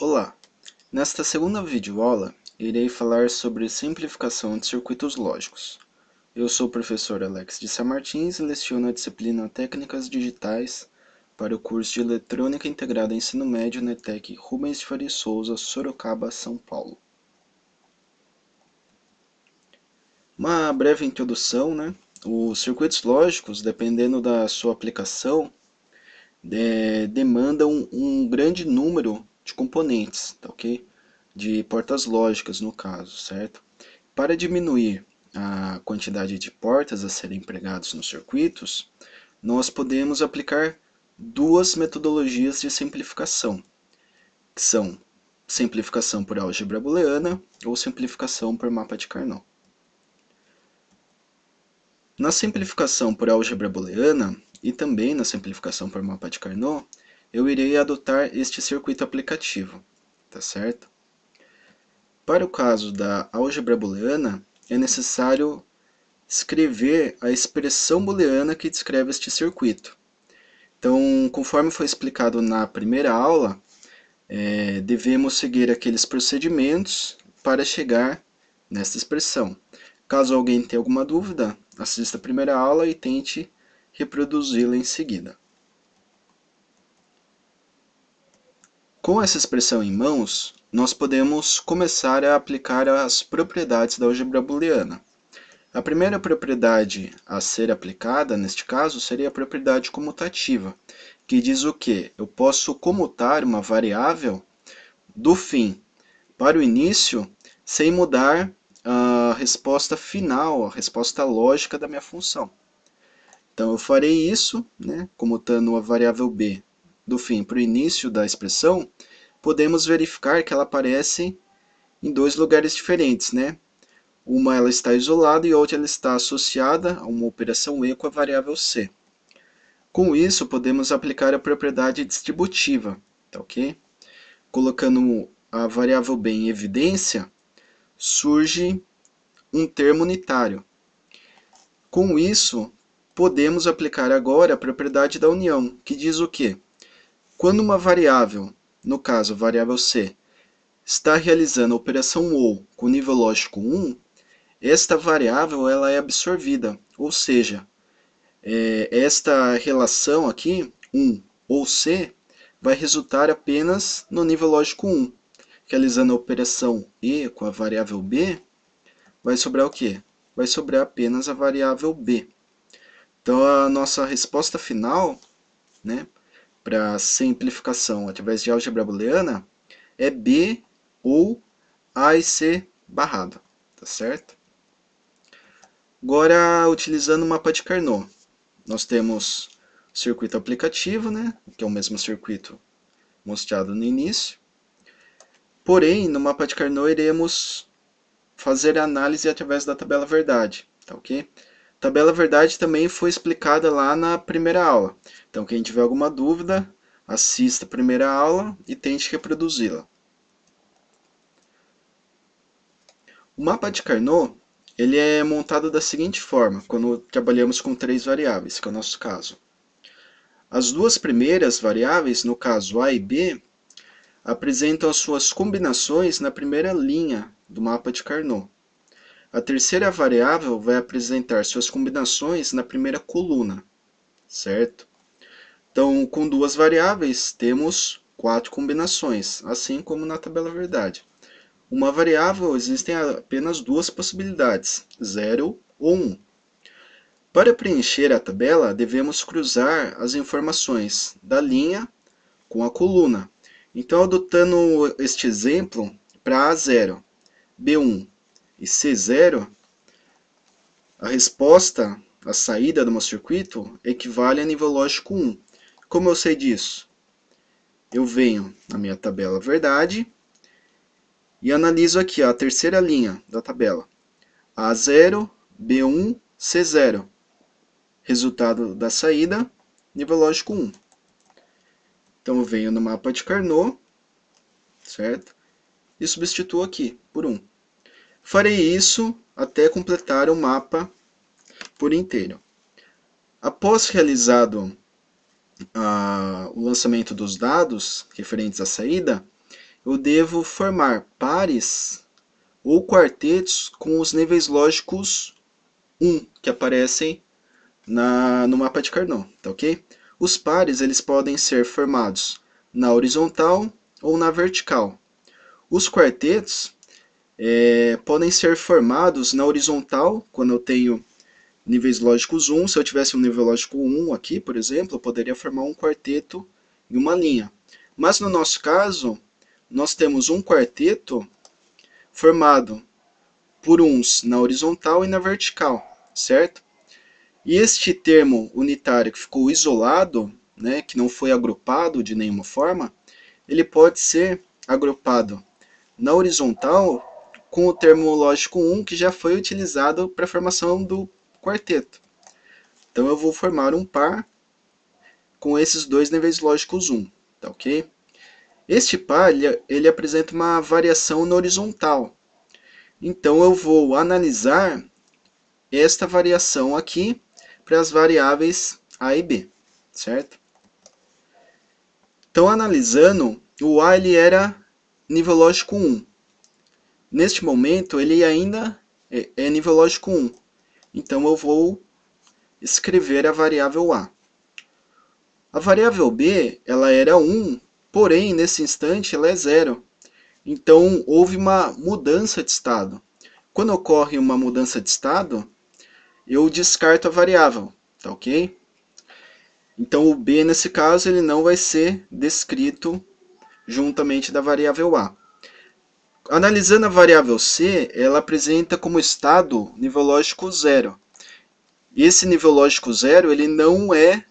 Olá! Nesta segunda videoaula, irei falar sobre simplificação de circuitos lógicos. Eu sou o professor Alex de Sá Martins e leciono a disciplina Técnicas Digitais para o curso de Eletrônica Integrada Ensino Médio na ETEC Rubens de Faria e Souza, Sorocaba, São Paulo. Uma breve introdução, né? Os circuitos lógicos, dependendo da sua aplicação, demandam um grande número de componentes, tá ok? De portas lógicas, no caso, certo? Para diminuir a quantidade de portas a serem empregadas nos circuitos, nós podemos aplicar duas metodologias de simplificação, que são simplificação por álgebra booleana ou simplificação por mapa de Carnot. Na simplificação por álgebra booleana e também na simplificação por mapa de Carnot, eu irei adotar este circuito aplicativo, tá certo? Para o caso da álgebra booleana, é necessário escrever a expressão booleana que descreve este circuito. Então, conforme foi explicado na primeira aula, devemos seguir aqueles procedimentos para chegar nesta expressão. Caso alguém tenha alguma dúvida, assista a primeira aula e tente reproduzi-la em seguida. Com essa expressão em mãos, nós podemos começar a aplicar as propriedades da álgebra booleana. A primeira propriedade a ser aplicada, neste caso, seria a propriedade comutativa, que diz o quê? Eu posso comutar uma variável do fim para o início sem mudar a resposta final, a resposta lógica da minha função. Então, eu farei isso, né, comutando a variável b do fim para o início da expressão, podemos verificar que ela aparece em dois lugares diferentes, né? Uma ela está isolada e outra ela está associada a uma operação e com a variável c. Com isso, podemos aplicar a propriedade distributiva, tá ok? Colocando a variável b em evidência, surge um termo unitário. Com isso, podemos aplicar agora a propriedade da união, que diz o quê? Quando uma variável, no caso a variável c, está realizando a operação OU com nível lógico 1, esta variável ela é absorvida, ou seja, esta relação aqui, 1 ou C, vai resultar apenas no nível lógico 1. Realizando a operação E com a variável B, vai sobrar o quê? Vai sobrar apenas a variável B. Então, a nossa resposta final, né, para simplificação através de álgebra booleana, é B ou A e C barrado, tá certo? Agora, utilizando o mapa de Carnot, nós temos o circuito aplicativo, né, que é o mesmo circuito mostrado no início. Porém, no mapa de Carnot iremos fazer a análise através da tabela verdade, tá ok? Tabela verdade também foi explicada lá na primeira aula. Então, quem tiver alguma dúvida, assista a primeira aula e tente reproduzi-la. O mapa de Carnot ele é montado da seguinte forma, quando trabalhamos com três variáveis, que é o nosso caso. As duas primeiras variáveis, no caso A e B, apresentam as suas combinações na primeira linha do mapa de Carnot. A terceira variável vai apresentar suas combinações na primeira coluna, certo? Então, com duas variáveis, temos 4 combinações, assim como na tabela verdade. Uma variável, existem apenas duas possibilidades, 0 ou 1. Para preencher a tabela, devemos cruzar as informações da linha com a coluna. Então, adotando este exemplo, para A0, B1 e C0, a resposta, a saída do meu circuito, equivale a nível lógico 1. Como eu sei disso? Eu venho na minha tabela verdade e analiso aqui a terceira linha da tabela. A0, B1, C0. Resultado da saída, nível lógico 1. Então eu venho no mapa de Carnot, certo? E substituo aqui por 1. Farei isso até completar o mapa por inteiro. Após realizado o lançamento dos dados referentes à saída, eu devo formar pares ou quartetos com os níveis lógicos 1, que aparecem no mapa de Carnot, tá ok? Os pares eles podem ser formados na horizontal ou na vertical. Os quartetos podem ser formados na horizontal, quando eu tenho níveis lógicos 1. Se eu tivesse um nível lógico 1 aqui, por exemplo, eu poderia formar um quarteto em uma linha. Mas no nosso caso, nós temos um quarteto formado por uns na horizontal e na vertical, certo? E este termo unitário que ficou isolado, né, que não foi agrupado de nenhuma forma, ele pode ser agrupado na horizontal com o termo lógico 1 que já foi utilizado para a formação do quarteto. Então eu vou formar um par com esses dois níveis lógicos 1, tá ok? Este par ele apresenta uma variação na horizontal. Então eu vou analisar esta variação aqui para as variáveis A e B, certo? Então analisando, o A ele era nível lógico 1. Neste momento ele ainda é nível lógico 1. Então eu vou escrever a variável A. A variável B ela era 1, porém nesse instante ela é 0. Então houve uma mudança de estado. Quando ocorre uma mudança de estado, eu descarto a variável, tá ok? Então o B nesse caso ele não vai ser descrito juntamente da variável A. Analisando a variável C, ela apresenta como estado nível lógico 0. E esse nível lógico 0 ele não é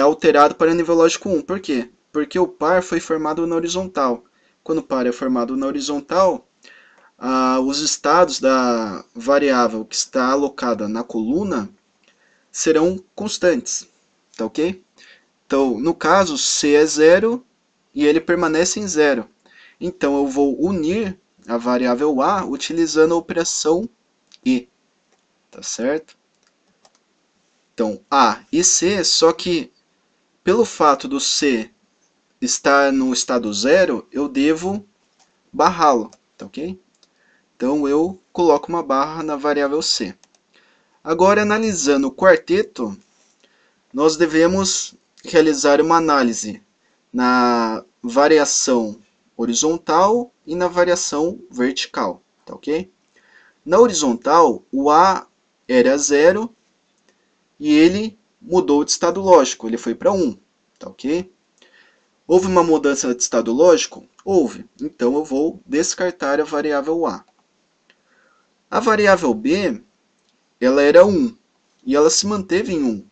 alterado para nível lógico 1. Por quê? Porque o par foi formado na horizontal. Quando o par é formado na horizontal, os estados da variável que está alocada na coluna serão constantes, tá ok? Então, no caso, C é 0 e ele permanece em 0. Então, eu vou unir a variável A utilizando a operação E, tá certo? Então, A e C, só que pelo fato do C estar no estado 0, eu devo barrá-lo, tá ok? Então, eu coloco uma barra na variável C. Agora, analisando o quarteto, nós devemos realizar uma análise na variação horizontal e na variação vertical, tá ok? Na horizontal, o A era 0 e ele mudou de estado lógico, ele foi para 1, tá ok? Houve uma mudança de estado lógico? Houve, então eu vou descartar a variável A. A variável B, ela era 1 e ela se manteve em 1,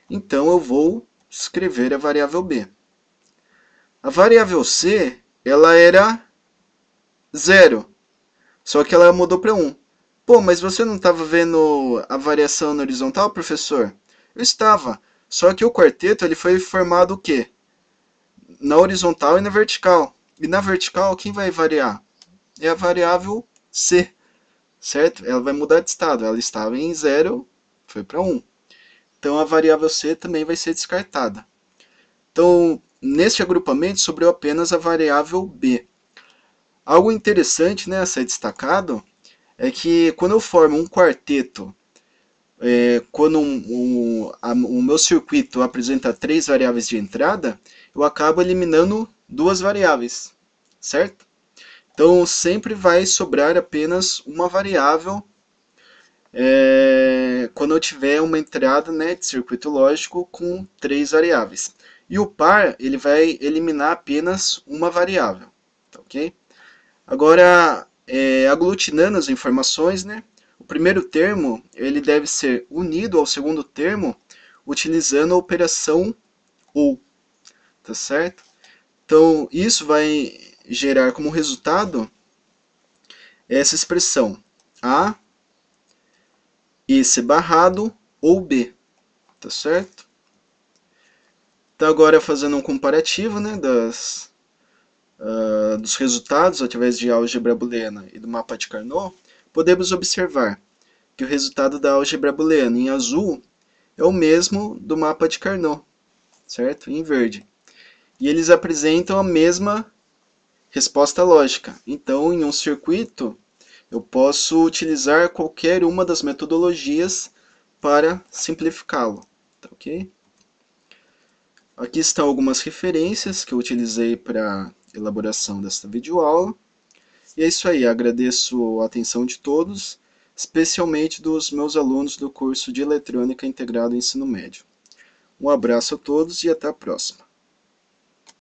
então eu vou escrever a variável B. A variável C, ela era 0, só que ela mudou para 1. Pô, mas você não estava vendo a variação na horizontal, professor? Eu estava, só que o quarteto ele foi formado o quê? Na horizontal e na vertical. E na vertical, quem vai variar? É a variável C, certo? Ela vai mudar de estado. Ela estava em 0, foi para 1. Então a variável C também vai ser descartada. Então, neste agrupamento sobrou apenas a variável B. Algo interessante, né, a ser destacado é que quando eu formo um quarteto, quando o meu circuito apresenta 3 variáveis de entrada, eu acabo eliminando 2 variáveis, certo? Então sempre vai sobrar apenas uma variável quando eu tiver uma entrada, né, de circuito lógico com 3 variáveis. E o par ele vai eliminar apenas uma variável, tá ok? Agora, aglutinando as informações, né, o primeiro termo ele deve ser unido ao segundo termo utilizando a operação OU, tá certo? Então, isso vai gerar como resultado essa expressão A, e C barrado ou B, tá certo? Então, agora fazendo um comparativo, né, dos resultados através de álgebra booleana e do mapa de Carnot, podemos observar que o resultado da álgebra booleana em azul é o mesmo do mapa de Carnot, certo? Em verde. E eles apresentam a mesma Resposta lógica. Então, em um circuito, eu posso utilizar qualquer uma das metodologias para simplificá-lo, tá ok? Aqui estão algumas referências que eu utilizei para a elaboração desta videoaula. E é isso aí, agradeço a atenção de todos, especialmente dos meus alunos do curso de Eletrônica Integrado Ensino Médio. Um abraço a todos e até a próxima.